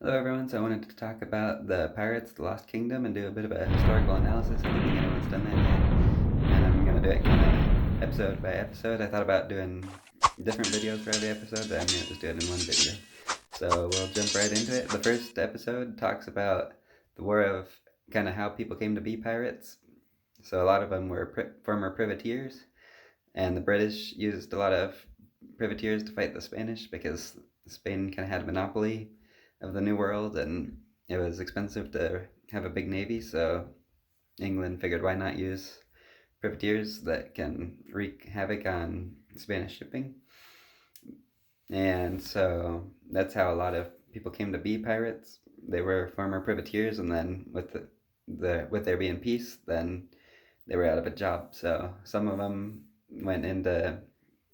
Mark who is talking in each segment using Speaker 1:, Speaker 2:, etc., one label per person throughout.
Speaker 1: Hello everyone, so I wanted to talk about the Pirates, the Lost Kingdom, and do a bit of a historical analysis. I don't think anyone's done that yet. And I'm going to do it kind of episode by episode. I thought about doing different videos for every episode, but I'm going to just do it in one video. So we'll jump right into it. The first episode talks about the War of kind of how people came to be pirates. So a lot of them were former privateers, and the British used a lot of privateers to fight the Spanish because Spain kind of had a monopoly of the New World, and it was expensive to have a big navy. So England figured, why not use privateers that can wreak havoc on Spanish shipping? And so that's how a lot of people came to be pirates. They were former privateers, and then with there being peace, then they were out of a job. So some of them went into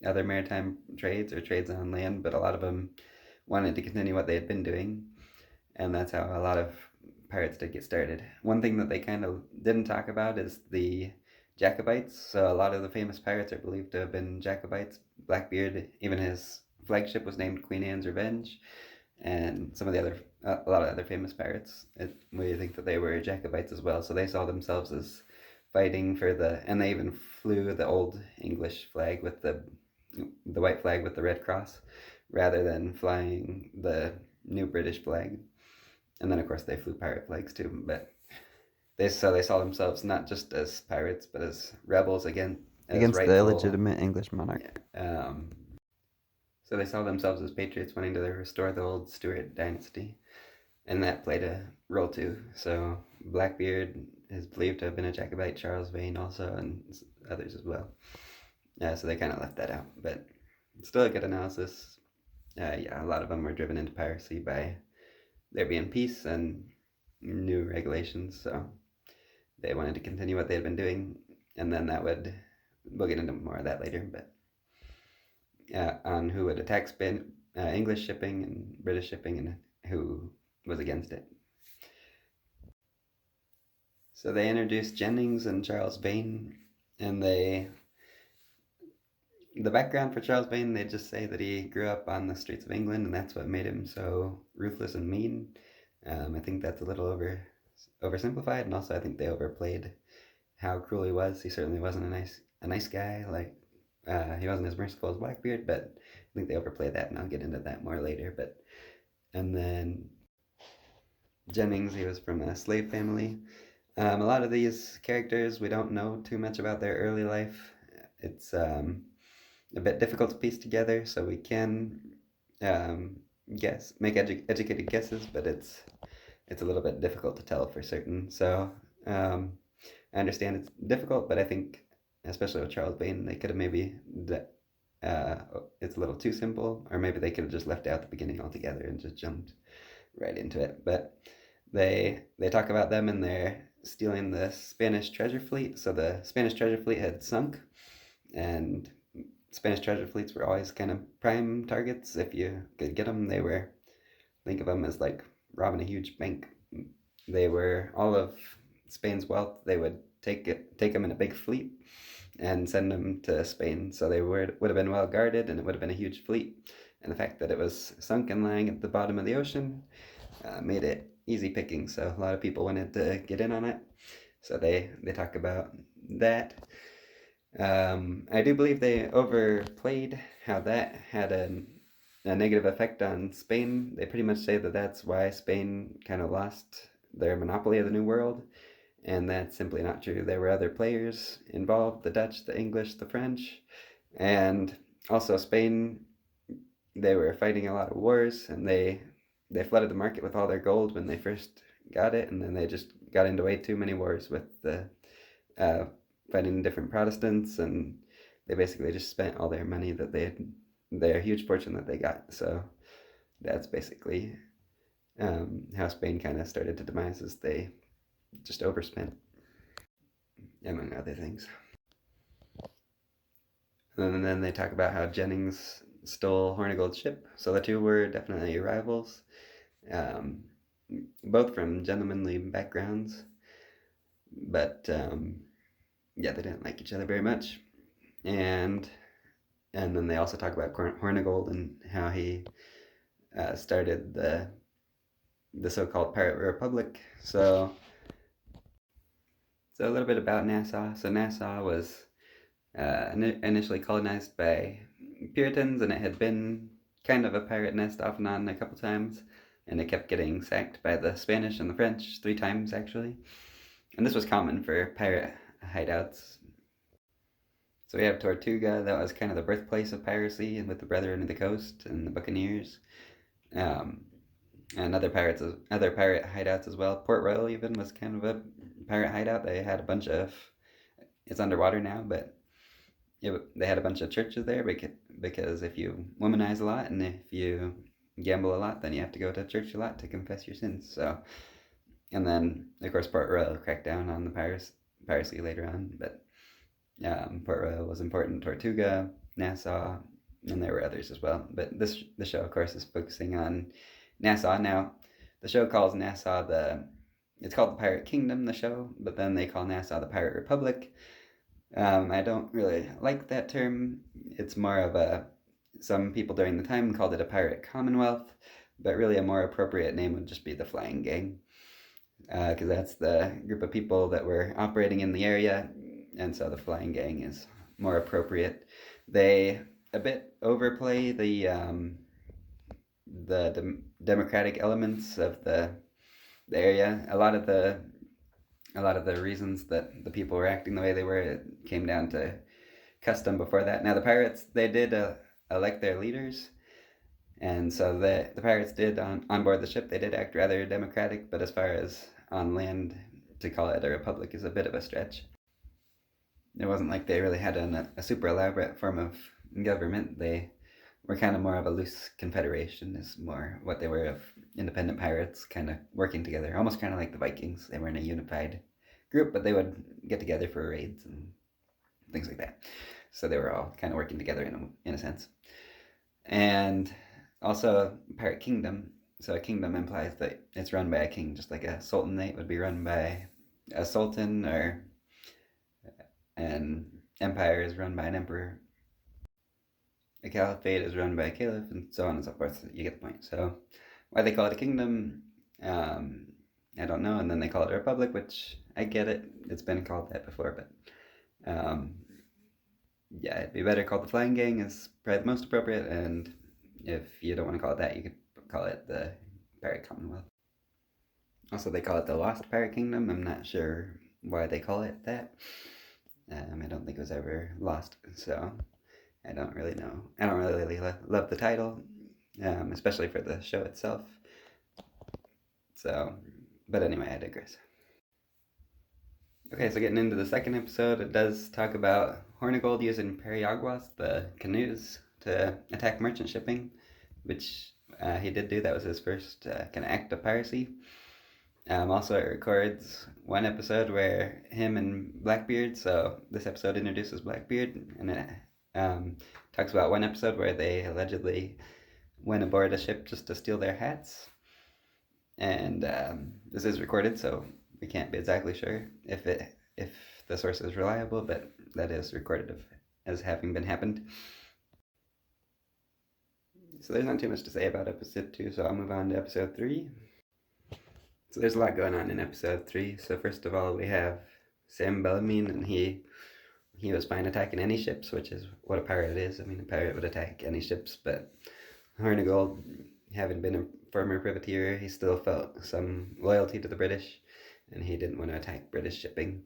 Speaker 1: other maritime trades or trades on land, but a lot of them wanted to continue what they had been doing, and that's how a lot of pirates did get started. One thing that they kind of didn't talk about is the Jacobites. So a lot of the famous pirates are believed to have been Jacobites. Blackbeard, even his flagship was named Queen Anne's Revenge, and some of the other, a lot of other famous pirates, we think that they were Jacobites as well. So they saw themselves as fighting for and they even flew the old English flag with the white flag with the red cross, rather than flying the new British flag. And then of course they flew pirate flags too. But they saw themselves not just as pirates, but as rebels as
Speaker 2: Against the
Speaker 1: rightful.
Speaker 2: illegitimate English
Speaker 1: Yeah.
Speaker 2: monarch.
Speaker 1: So they saw themselves as patriots, wanting to restore the old Stuart dynasty, and that played a role too. So Blackbeard is believed to have been a Jacobite, Charles Vane also, and others as well. So they kind of left that out, but still a good analysis. Yeah, a lot of them were driven into piracy by there being peace and new regulations, so they wanted to continue what they had been doing, and then we'll get into more of that later, but on who would attack English shipping and British shipping, and who was against it. So they introduced Jennings and Charles Bain, and the background for Charles Bain, they just say that he grew up on the streets of England, and that's what made him so ruthless and mean. I think that's a little oversimplified, and also I think they overplayed how cruel he was. He certainly wasn't a nice guy. Like he wasn't as merciful as Blackbeard, but I think they overplayed that, and I'll get into that more later. But and then Jennings, he was from a slave family. A lot of these characters, we don't know too much about their early life. It's a bit difficult to piece together, so we can um, make educated guesses, but it's a little bit difficult to tell for certain. So um, I understand it's difficult, but I think, especially with Charles Bain, they could have maybe uh, it's a little too simple, or maybe they could have just left out the beginning altogether and just jumped right into it. But they talk about them and they're stealing the Spanish treasure fleet. So the Spanish treasure fleet had sunk, and Spanish treasure fleets were always kind of prime targets. If you could get them, think of them as like robbing a huge bank. They were all of Spain's wealth. They would take them in a big fleet and send them to Spain. So they would have been well guarded, and it would have been a huge fleet. And the fact that it was sunk and lying at the bottom of the ocean made it easy picking. So a lot of people wanted to get in on it. So they talk about that. I do believe they overplayed how that had a negative effect on Spain. They pretty much say that that's why Spain kind of lost their monopoly of the New World, and that's simply not true. There were other players involved: the Dutch, the English, the French, and also Spain. They were fighting a lot of wars, and they flooded the market with all their gold when they first got it, and then they just got into way too many wars with the uh, fighting different Protestants, and they basically just spent all their money that they had, their huge fortune that they got. So that's basically how Spain kind of started to demise, is they just overspent, among other things. And then they talk about how Jennings stole Hornigold's ship. So the two were definitely rivals, um, both from gentlemanly backgrounds, but yeah, they didn't like each other very much. And and then they also talk about Hornigold and how he started the so-called Pirate Republic. So a little bit about Nassau. So Nassau was initially colonized by Puritans, and it had been kind of a pirate nest off and on a couple times, and it kept getting sacked by the Spanish and the French 3 times actually. And this was common for pirate hideouts. So we have Tortuga, that was kind of the birthplace of piracy, with the Brethren of the Coast and the Buccaneers, um, and other pirate hideouts as well. Port Royal even was kind of a pirate hideout. They had a bunch of, it's underwater now, but they had a bunch of churches there because if you womanize a lot and if you gamble a lot, then you have to go to church a lot to confess your sins. So, and then of course Port Royal cracked down on the piracy later on, but Port Royal was important. Tortuga, Nassau, and there were others as well. But the show, of course, is focusing on Nassau. Now, the show calls Nassau it's called the Pirate Kingdom, the show, but then they call Nassau the Pirate Republic. I don't really like that term. It's more of some people during the time called it a pirate commonwealth, but really a more appropriate name would just be the Flying Gang, because that's the group of people that were operating in the area, and so the Flying Gang is more appropriate. They a bit overplay the democratic elements of the area. A lot of the reasons that the people were acting the way they were, it came down to custom before that. Now the pirates, they did elect their leaders, and so the pirates did on board the ship, they did act rather democratic, but as far as on land, to call it a republic is a bit of a stretch. It wasn't like they really had a super elaborate form of government. They were kind of more of a loose confederation, is more what they were, of independent pirates kind of working together, almost kind of like the Vikings. They weren't a unified group, but they would get together for raids and things like that. So they were all kind of working together in a sense. And also Pirate Kingdom. So a kingdom implies that it's run by a king, just like a sultanate would be run by a sultan, or an empire is run by an emperor. A caliphate is run by a caliph, and so on and so forth. You get the point. So why they call it a kingdom, I don't know. And then they call it a republic, which I get it. It's been called that before, but yeah, it'd be better called the Flying Gang is probably the most appropriate. And if you don't want to call it that, you could call it the Pirate Commonwealth. Also, they call it the Lost Pirate Kingdom. I'm not sure why they call it that. I don't think it was ever lost, so I don't really know. I don't really love the title, especially for the show itself. So, but anyway, I digress. Okay, so getting into the second episode, it does talk about Hornigold using periaguas, the canoes, to attack merchant shipping, which he did do. That was his first kind of act of piracy. Also, it records one episode where him and Blackbeard, so this episode introduces Blackbeard, and it talks about one episode where they allegedly went aboard a ship just to steal their hats. And this is recorded, so we can't be exactly sure if the source is reliable, but that is recorded as having been happened. So there's not too much to say about episode 2, so I'll move on to episode 3. So there's a lot going on in episode 3. So first of all, we have Sam Bellamy, and he was fine attacking any ships, which is what a pirate is. I mean, a pirate would attack any ships, but Hornigold, having been a former privateer, he still felt some loyalty to the British, and he didn't want to attack British shipping.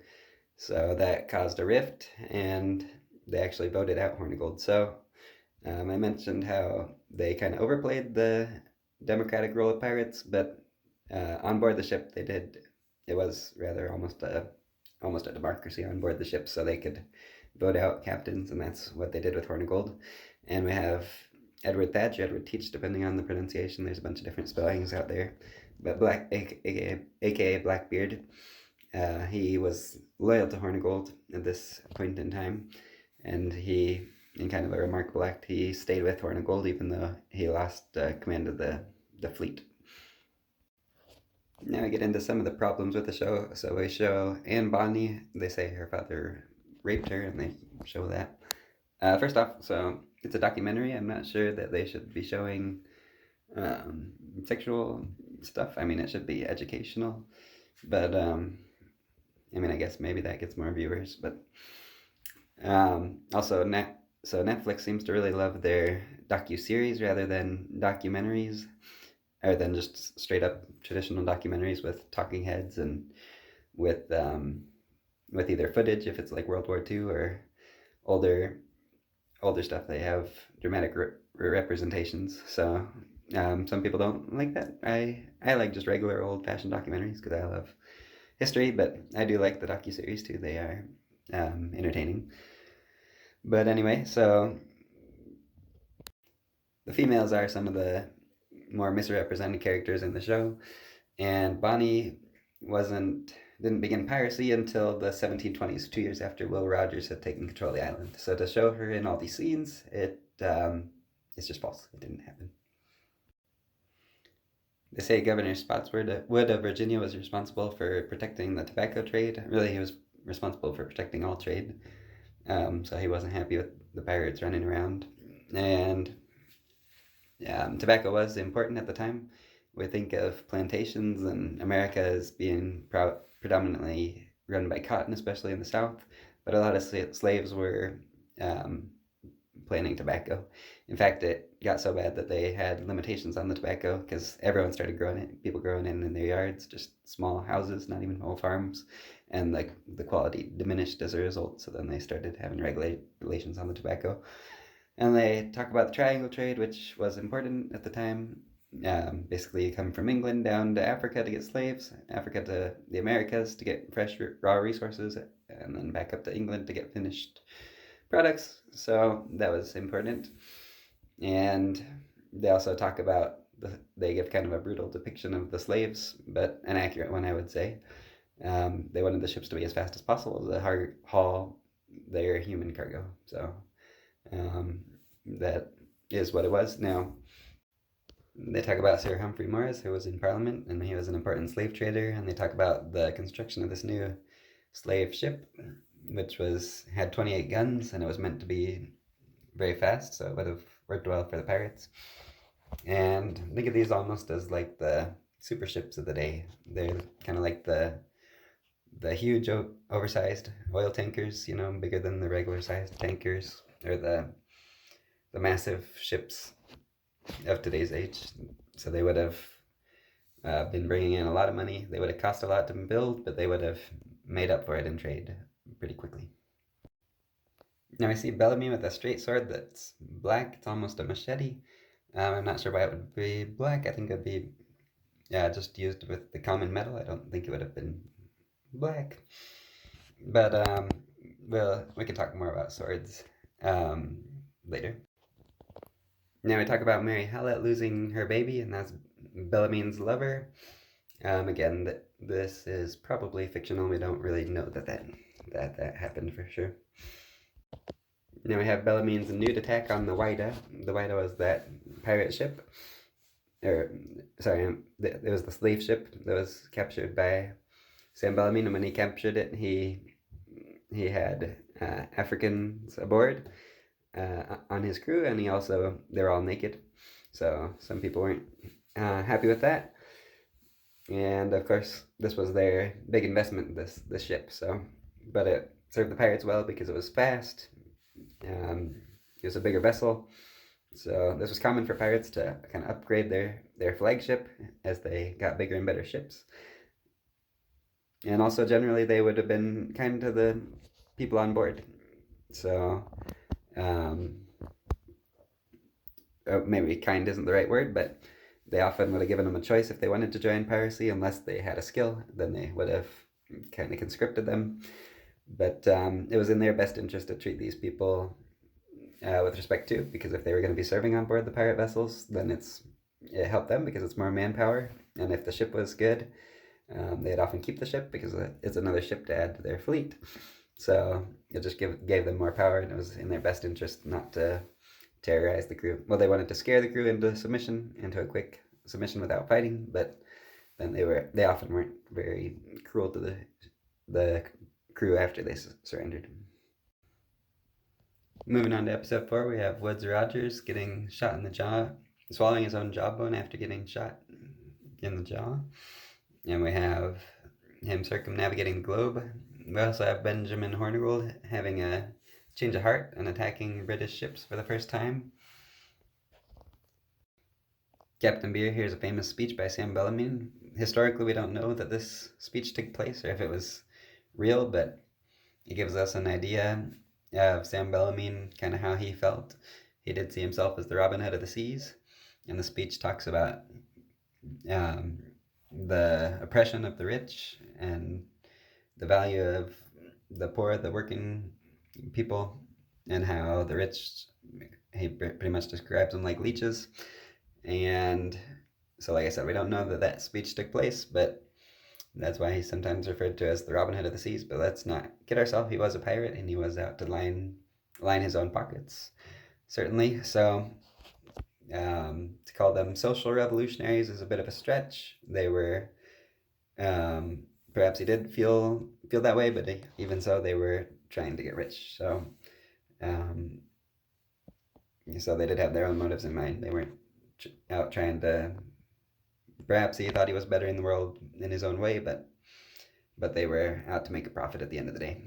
Speaker 1: So that caused a rift, and they actually voted out Hornigold. So I mentioned how they kind of overplayed the democratic role of pirates, but on board the ship, it was rather almost a democracy on board the ship, so they could vote out captains, and that's what they did with Hornigold. And we have Edward Thatch, Edward Teach, depending on the pronunciation. There's a bunch of different spellings out there. But aka Blackbeard, he was loyal to Hornigold at this point in time, and he, in kind of a remarkable act, he stayed with Hornigold even though he lost command of the fleet. Now I get into some of the problems with the show. So we show Anne Bonny. They say her father raped her, and they show that. First off, so it's a documentary. I'm not sure that they should be showing sexual stuff. I mean, it should be educational, but I mean, I guess maybe that gets more viewers. But also, so Netflix seems to really love their docu-series rather than documentaries, or than just straight up traditional documentaries with talking heads and with either footage if it's like World War II, or older stuff. They have dramatic representations. So some people don't like that. I like just regular old fashioned documentaries because I love history, but I do like the docu-series too. They are entertaining. But anyway, so the females are some of the more misrepresented characters in the show, and Bonnie didn't begin piracy until the 1720s, 2 years after Will Rogers had taken control of the island. So to show her in all these scenes, it's just false. It didn't happen. They say Governor Spotswood of Virginia was responsible for protecting the tobacco trade. Really, he was responsible for protecting all trade. So he wasn't happy with the pirates running around. And tobacco was important at the time. We think of plantations and America as being predominantly run by cotton, especially in the South, but a lot of slaves were planting tobacco. In fact, it got so bad that they had limitations on the tobacco because everyone started growing it, people growing it in their yards, just small houses, not even whole farms, and like the quality diminished as a result. So then they started having regulations on the tobacco. And they talk about the triangle trade, which was important at the time. Basically, you come from England down to Africa to get slaves, Africa to the Americas to get fresh raw resources, and then back up to England to get finished products. So that was important. And they also talk about they give kind of a brutal depiction of the slaves, but an accurate one, I would say. They wanted the ships to be as fast as possible to haul their human cargo. So that is what it was. Now, they talk about Sir Humphrey Morris, who was in Parliament, and he was an important slave trader, and they talk about the construction of this new slave ship, which had 28 guns, and it was meant to be very fast, so it would have worked well for the pirates. And think of these almost as like the super ships of the day. They're kind of like the huge oversized oil tankers, bigger than the regular sized tankers, or the massive ships of today's age. So they would have been bringing in a lot of money. They would have cost a lot to build, but they would have made up for it in trade pretty quickly. Now I see Bellamy with a straight sword that's black. It's almost a machete. I'm not sure why it would be black. I think it would be just used with the common metal. I don't think it would have been black. But we can talk more about swords later. Now we talk about Mary Hallett losing her baby, and that's Bellamy's lover. Again, this is probably fictional. We don't really know that happened for sure. Now we have Bellamy's nude attack on the Whydah. The Whydah was that pirate ship, or sorry, it was the slave ship that was captured by Sam Bellamy, and when he captured it, he had Africans aboard on his crew, and they're all naked. So some people weren't happy with that. And of course, this was their big investment, this ship. But it served the pirates well because it was fast. It was a bigger vessel. So this was common for pirates to kind of upgrade their flagship as they got bigger and better ships. And also generally they would have been kind to the people on board. So maybe kind isn't the right word, but they often would have given them a choice if they wanted to join piracy. Unless they had a skill, then they would have kind of conscripted them. But it was in their best interest to treat these people with respect too, because if they were going to be serving on board the pirate vessels, then it helped them because it's more manpower. And if the ship was good, they'd often keep the ship because it's another ship to add to their fleet. So it just gave them more power, and it was in their best interest not to terrorize the crew. Well, they wanted to scare the crew into a quick submission without fighting, but then they often weren't very cruel to the crew after they surrendered. Moving on to episode 4, we have Woodes Rogers getting shot in the jaw, swallowing his own jawbone after getting shot in the jaw. And we have him circumnavigating the globe. We also have Benjamin Hornigold having a change of heart and attacking British ships for the first time. Captain Beer hears a famous speech by Sam Bellamy. Historically, we don't know that this speech took place or if it was real, but it gives us an idea of Sam Bellamy, kind of how he felt. He did see himself as the Robin Hood of the seas, and the speech talks about um, the oppression of the rich and the value of the poor, the working people, and how the rich, he pretty much describes them like leeches. And so, like I said, we don't know that that speech took place, but that's why he's sometimes referred to as the Robin Hood of the seas. But let's not kid ourselves. He was a pirate, and he was out to line his own pockets, certainly. So to call them social revolutionaries is a bit of a stretch. They were um, perhaps he did feel that way, but even so, they were trying to get rich. Um, so they did have their own motives in mind. They weren't out trying to. Perhaps he thought he was better in the world in his own way, but they were out to make a profit at the end of the day.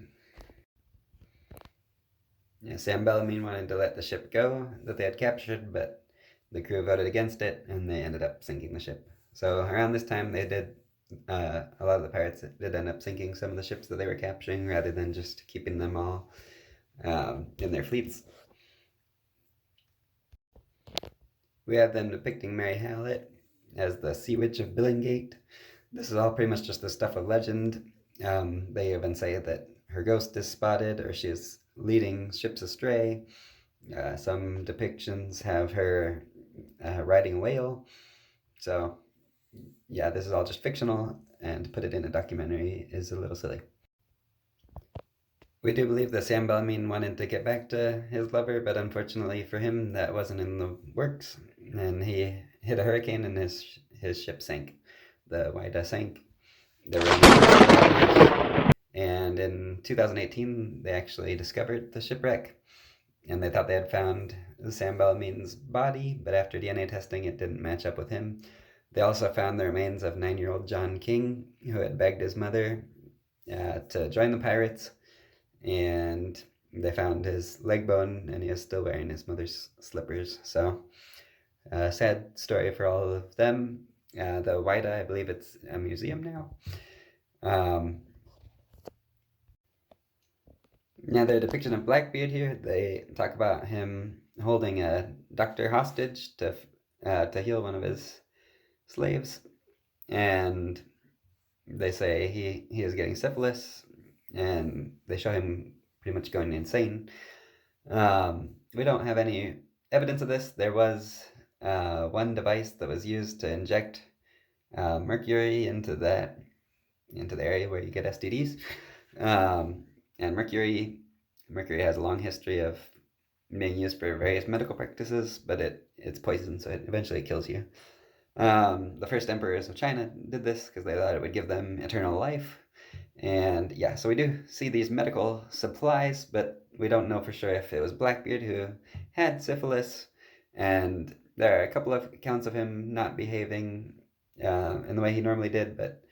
Speaker 1: Yeah, Sam Bellamy wanted to let the ship go that they had captured, but the crew voted against it, and they ended up sinking the ship. So around this time, they did a lot of the pirates did end up sinking some of the ships that they were capturing, rather than just keeping them all in their fleets. We have them depicting Mary Hallett as the Sea Witch of Billingsgate. This is all pretty much just the stuff of legend. They even say that her ghost is spotted, or she is leading ships astray. Some depictions have her riding a whale. So, yeah, this is all just fictional, and to put it in a documentary is a little silly. We do believe that Sam Bellamy wanted to get back to his lover, but unfortunately for him, that wasn't in the works, and he hit a hurricane and his ship sank. The Whydah sank. There were and in 2018, they actually discovered the shipwreck, and they thought they had found Sam Bellamy's body, but after DNA testing, it didn't match up with him. They also found the remains of 9-year-old John King, who had begged his mother to join the pirates, and they found his leg bone, and he is still wearing his mother's slippers. So, sad story for all of them. The Whydah, I believe it's a museum now. Now, the depiction of Blackbeard here, they talk about him holding a doctor hostage to heal one of his slaves, and they say he is getting syphilis, and they show him pretty much going insane. We don't have any evidence of this. There was one device that was used to inject mercury into the area where you get STDs, and mercury has a long history of being used for various medical practices, but it's poison, so it eventually kills you. The first emperors of China did this because they thought it would give them eternal life. And yeah, so we do see these medical supplies, but we don't know for sure if it was Blackbeard who had syphilis. And there are a couple of accounts of him not behaving in the way he normally did, but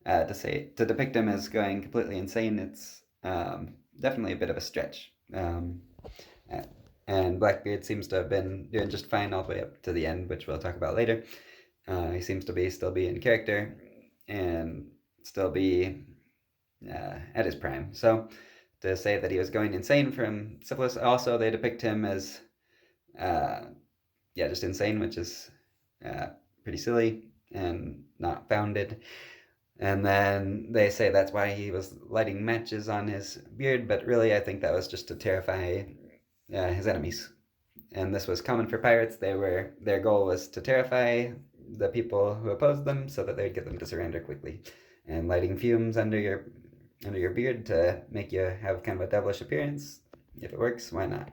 Speaker 1: to depict him as going completely insane, it's definitely a bit of a stretch. And Blackbeard seems to have been doing just fine all the way up to the end, which we'll talk about later. He seems to still be in character and still be at his prime. So to say that he was going insane from syphilis, also they depict him as just insane, which is pretty silly and not founded. And then they say that's why he was lighting matches on his beard, but really I think that was just to terrify his enemies. And this was common for pirates. Their goal was to terrify the people who opposed them so that they would get them to surrender quickly. And lighting fumes under your beard to make you have kind of a devilish appearance, if it works, why not?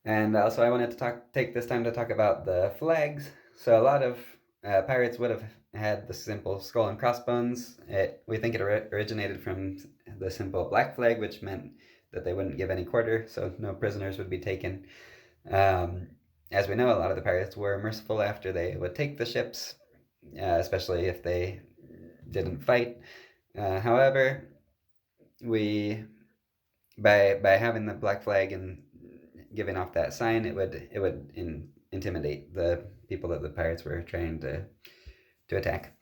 Speaker 1: And also, I wanted to take this time to talk about the flags. So a lot of pirates would have had the simple skull and crossbones. We think it originated from the simple black flag, which meant that they wouldn't give any quarter, so no prisoners would be taken. Um, as we know, a lot of the pirates were merciful after they would take the ships, especially if they didn't fight. However, we by having the black flag and giving off that sign, it would intimidate the people that the pirates were trying to attack,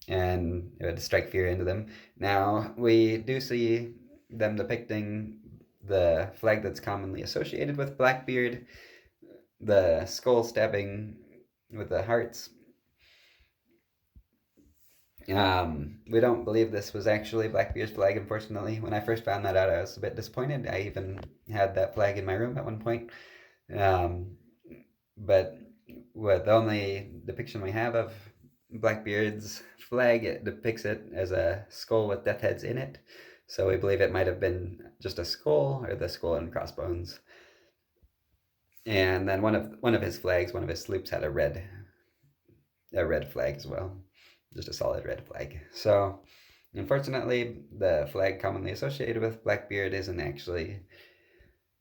Speaker 1: and it would strike fear into them. Now we do see them depicting the flag that's commonly associated with Blackbeard, the skull stabbing with the hearts. We don't believe this was actually Blackbeard's flag, unfortunately. When I first found that out, I was a bit disappointed. I even had that flag in my room at one point. Um, but the only depiction we have of Blackbeard's flag, it depicts it as a skull with death heads in it. So we believe it might have been just a skull or the skull and crossbones. And then one of his flags, one of his sloops had a red flag as well, just a solid red flag. So unfortunately, the flag commonly associated with Blackbeard isn't actually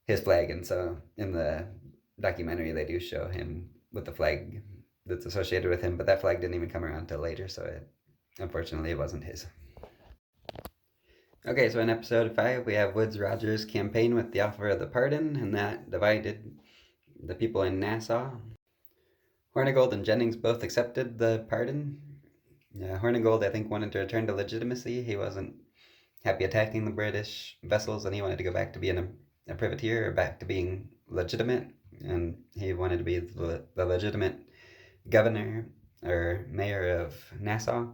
Speaker 1: his flag, and so in the documentary they do show him with the flag that's associated with him, but that flag didn't even come around until later, so unfortunately it wasn't his. Okay, so in episode 5 we have Woodes Rogers' campaign with the offer of the pardon, and that divided the people in Nassau. Hornigold and Jennings both accepted the pardon. Hornigold, I think, wanted to return to legitimacy. He wasn't happy attacking the British vessels, and he wanted to go back to being a privateer, or back to being legitimate, and he wanted to be the legitimate governor or mayor of Nassau.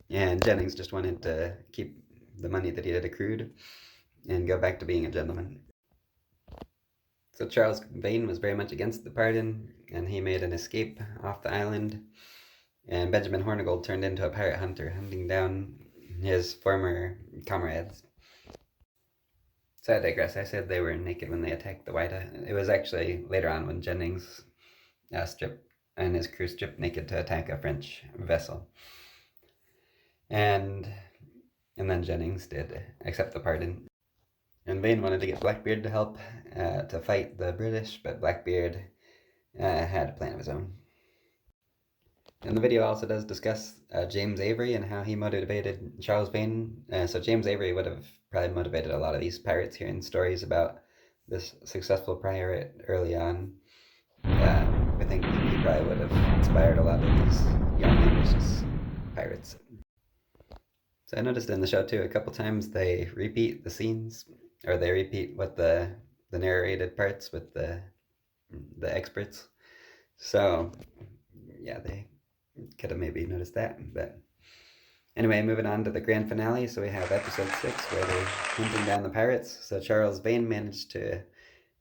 Speaker 1: And Jennings just wanted to keep the money that he had accrued and go back to being a gentleman. So Charles Vane was very much against the pardon, and he made an escape off the island. And Benjamin Hornigold turned into a pirate hunter, hunting down his former comrades. So I digress. I said they were naked when they attacked the Whydah. It was actually later on when Jennings stripped and his crew stripped naked to attack a French vessel. And then Jennings did accept the pardon. And Vane wanted to get Blackbeard to help to fight the British, but Blackbeard had a plan of his own. And the video also does discuss James Avery and how he motivated Charles Bain. So James Avery would have probably motivated a lot of these pirates hearing stories about this successful pirate early on. I think he probably would have inspired a lot of these young, ambitious pirates. So I noticed in the show too, a couple times they repeat the scenes, or they repeat what the narrated parts with the experts. So yeah, they could have maybe noticed that. But anyway, moving on to the grand finale. So we have episode 6 where they're hunting down the pirates. So Charles Vane managed to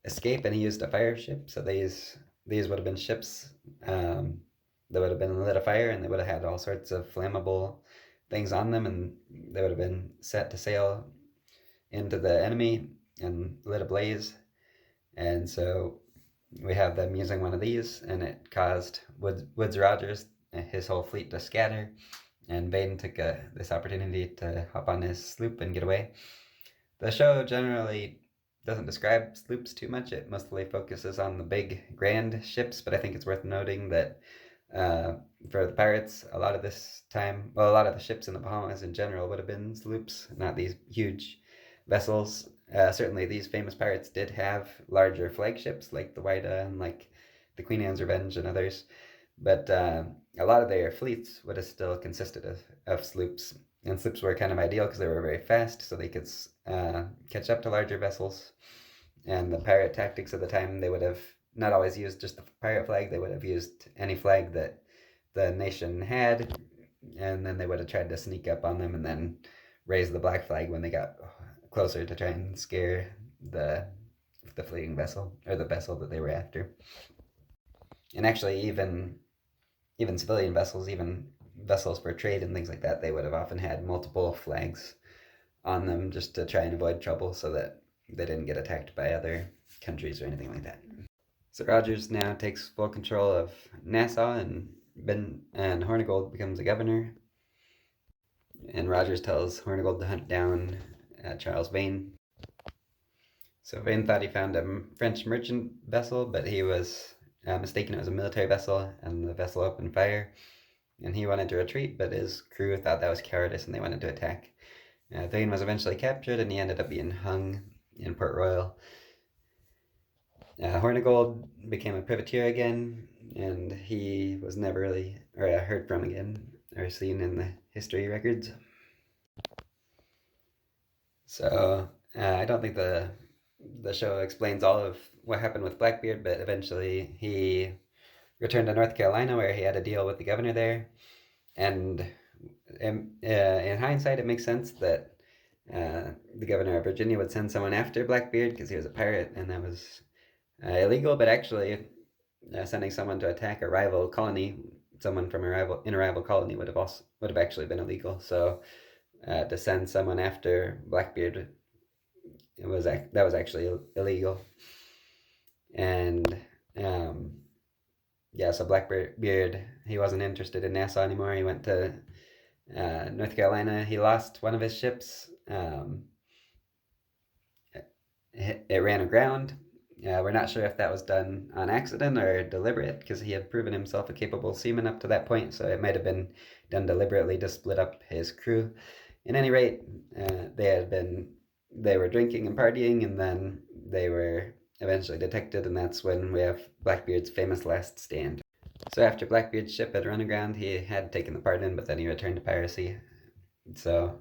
Speaker 1: escape, and he used a fire ship. So these would have been ships that would have been lit afire, and they would have had all sorts of flammable things on them, and they would have been set to sail into the enemy and lit ablaze. And so we have them using one of these, and it caused Woodes Rogers, his whole fleet, to scatter, and Bain took this opportunity to hop on his sloop and get away. The show generally doesn't describe sloops too much. It mostly focuses on the big grand ships, but I think it's worth noting that for the pirates, a lot of this time, well, a lot of the ships in the Bahamas in general would have been sloops, not these huge vessels. Certainly these famous pirates did have larger flagships like the Whydah and like the Queen Anne's Revenge and others, but a lot of their fleets would have still consisted of sloops. And sloops were kind of ideal because they were very fast, so they could catch up to larger vessels. And the pirate tactics of the time, they would have not always used just the pirate flag, they would have used any flag that the nation had, and then they would have tried to sneak up on them and then raise the black flag when they got closer to try and scare the fleeing vessel, or the vessel that they were after. And actually, even civilian vessels, even vessels for trade and things like that, they would have often had multiple flags on them just to try and avoid trouble so that they didn't get attacked by other countries or anything like that. So Rogers now takes full control of Nassau, and Hornigold becomes the governor. And Rogers tells Hornigold to hunt down Charles Vane. So Vane thought he found a French merchant vessel, but he was mistaken. It was a military vessel, and the vessel opened fire. And he wanted to retreat, but his crew thought that was cowardice, and they wanted to attack. Vane was eventually captured, and he ended up being hung in Port Royal. Hornigold became a privateer again, and he was never really heard from again or seen in the history records. So I don't think the show explains all of what happened with Blackbeard, but eventually he returned to North Carolina, where he had a deal with the governor there. And in hindsight, it makes sense that the governor of Virginia would send someone after Blackbeard because he was a pirate, and that was illegal. But actually, sending someone to attack a rival colony, someone from a rival colony, would have actually been illegal. So to send someone after Blackbeard, that was actually illegal. And so Blackbeard, he wasn't interested in Nassau anymore. He went to North Carolina. He lost one of his ships. It ran aground. We're not sure if that was done on accident or deliberate, because he had proven himself a capable seaman up to that point, so it might have been done deliberately to split up his crew. At any rate, they were drinking and partying, and then they were eventually detected, and that's when we have Blackbeard's famous last stand. So after Blackbeard's ship had run aground, he had taken the pardon, but then he returned to piracy. So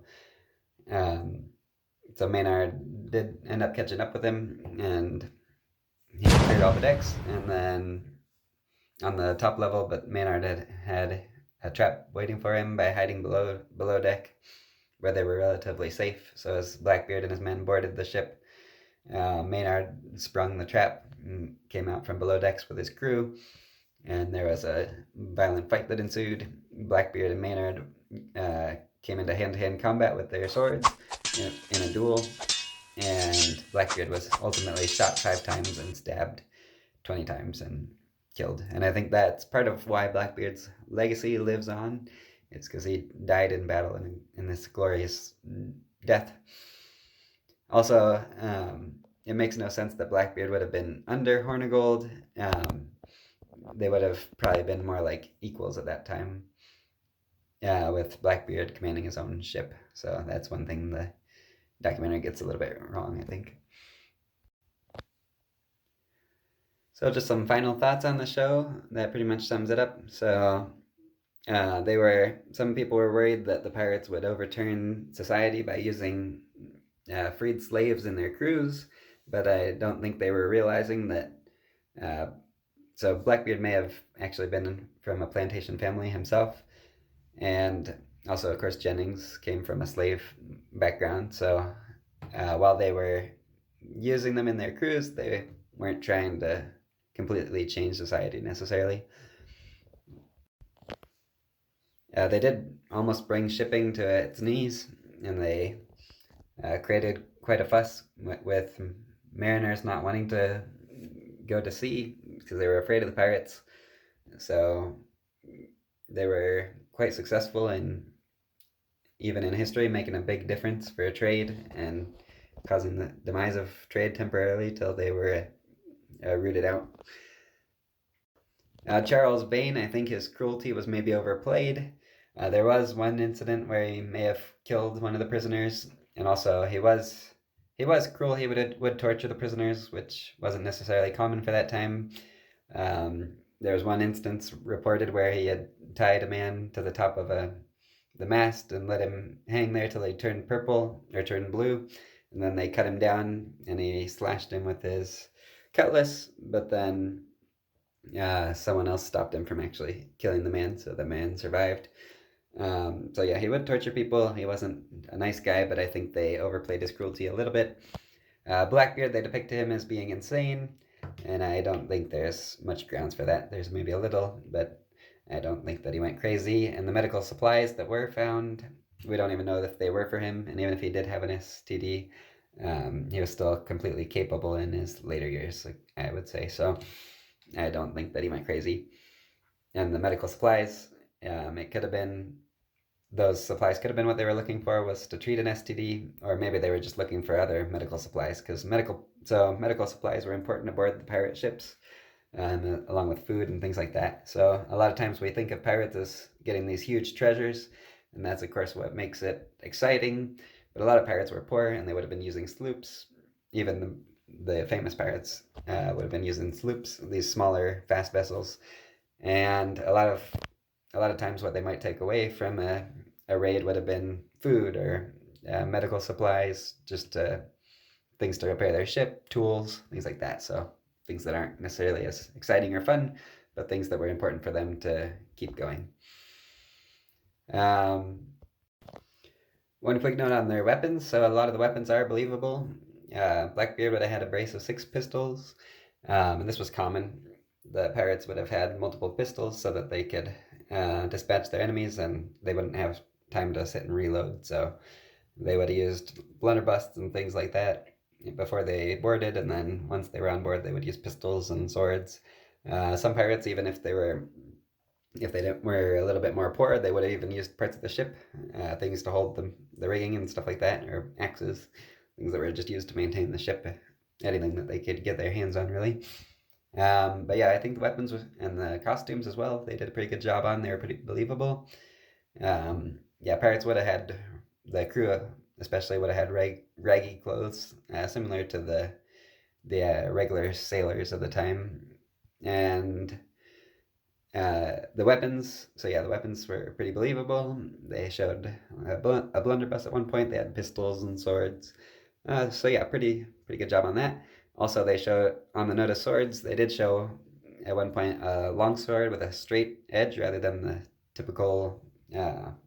Speaker 1: Maynard did end up catching up with him, and he cleared all the decks, and then on the top level, but Maynard had a trap waiting for him by hiding below deck, where they were relatively safe. So as Blackbeard and his men boarded the ship, Maynard sprung the trap and came out from below decks with his crew, and there was a violent fight that ensued. Blackbeard and Maynard came into hand-to-hand combat with their swords in a duel, and Blackbeard was ultimately shot 5 times and stabbed 20 times and killed. And I think that's part of why Blackbeard's legacy lives on. It's because he died in battle in this glorious death. Also, it makes no sense that Blackbeard would have been under Hornigold. They would have probably been more like equals at that time, with Blackbeard commanding his own ship. So that's one thing the documentary gets a little bit wrong, I think. So just some final thoughts on the show. That pretty much sums it up. So some people were worried that the pirates would overturn society by using freed slaves in their crews, but I don't think they were realizing that. So Blackbeard may have actually been from a plantation family himself, and also, of course, Jennings came from a slave background. So while they were using them in their crews, they weren't trying to completely change society necessarily. They did almost bring shipping to its knees, and they created quite a fuss with mariners not wanting to go to sea because they were afraid of the pirates. So they were quite successful even in history, making a big difference for trade and causing the demise of trade temporarily till they were rooted out. Charles Bain, I think his cruelty was maybe overplayed. There was one incident where he may have killed one of the prisoners, and also he was cruel. He would torture the prisoners, which wasn't necessarily common for that time. There was one instance reported where he had tied a man to the top of the mast and let him hang there till he turned purple or turned blue, and then they cut him down and he slashed him with his cutlass, but then someone else stopped him from actually killing the man, so the man survived. So yeah, he would torture people. He wasn't a nice guy, but I think they overplayed his cruelty a little bit. Blackbeard, they depicted him as being insane, and I don't think there's much grounds for that. There's maybe a little, but I don't think that he went crazy. And the medical supplies that were found we don't even know if they were for him, and even if he did have an STD, he was still completely capable in his later years, like I would say. So I don't think that he went crazy. And the medical supplies, it could have been those supplies could have been what they were looking for was to treat an STD, or maybe they were just looking for other medical supplies because medical supplies were important aboard the pirate ships, along with food and things like that. So a lot of times we think of pirates as getting these huge treasures, and that's of course what makes it exciting. But a lot of pirates were poor, and they would have been using sloops. Even the famous pirates would have been using sloops, these smaller, fast vessels, and a lot of times what they might take away from a raid would have been food or medical supplies, just things to repair their ship, tools, things like that. So things that aren't necessarily as exciting or fun, but things that were important for them to keep going. Um, One quick note on their weapons. So a lot of the weapons are believable. Blackbeard would have had a brace of 6 pistols, and this was common. The pirates would have had multiple pistols so that they could dispatch their enemies, and they wouldn't have time to sit and reload. So they would have used blunderbusses and things like that before they boarded, and then once they were on board, they would use pistols and swords. Some pirates, even if they were a little bit more poor, they would have even used parts of the ship, things to hold the rigging and stuff like that, or axes, things that were just used to maintain the ship, anything that they could get their hands on, really. But yeah, I think the weapons and the costumes as well, they did a pretty good job on. They were pretty believable. Yeah, pirates would have had, the crew especially would have had raggy clothes, similar to the regular sailors of the time. And the weapons, so yeah, the weapons were pretty believable. They showed a blunderbuss at one point. They had pistols and swords. So yeah, pretty good job on that. Also, they show on the note of swords, they did show at one point a long sword with a straight edge rather than the typical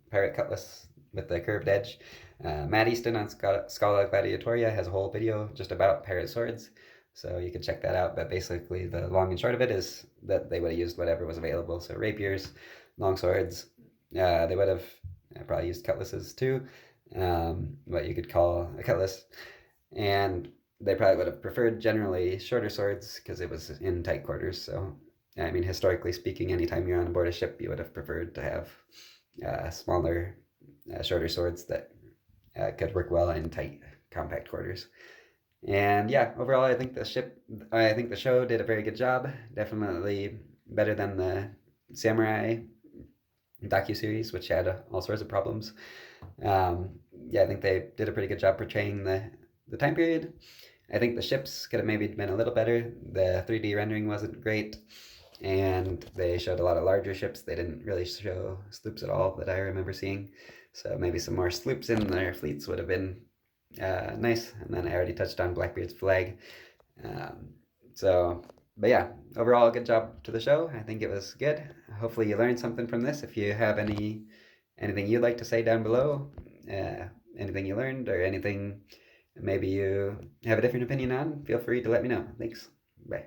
Speaker 1: pirate cutlass with the curved edge. Matt Easton on Scala Gladiatoria has a whole video just about pirate swords, so you can check that out. But basically, the long and short of it is that they would have used whatever was available. So rapiers, long swords. They would have probably used cutlasses too, what you could call a cutlass. And they probably would have preferred generally shorter swords because it was in tight quarters. So, I mean, historically speaking, anytime you're on board a ship, you would have preferred to have smaller, shorter swords that could work well in tight, compact quarters. And yeah, overall, I think the show did a very good job. Definitely better than the Samurai docuseries, which had all sorts of problems. Yeah, I think they did a pretty good job portraying the time period. I think the ships could have maybe been a little better. The 3D rendering wasn't great, and they showed a lot of larger ships. They didn't really show sloops at all that I remember seeing. So maybe some more sloops in their fleets would have been nice. And then I already touched on Blackbeard's flag. Um, so, but yeah, overall, good job to the show. I think it was good. Hopefully, you learned something from this. If you have anything you'd like to say down below, anything you learned or anything maybe you have a different opinion on, feel free to let me know. Thanks. Bye.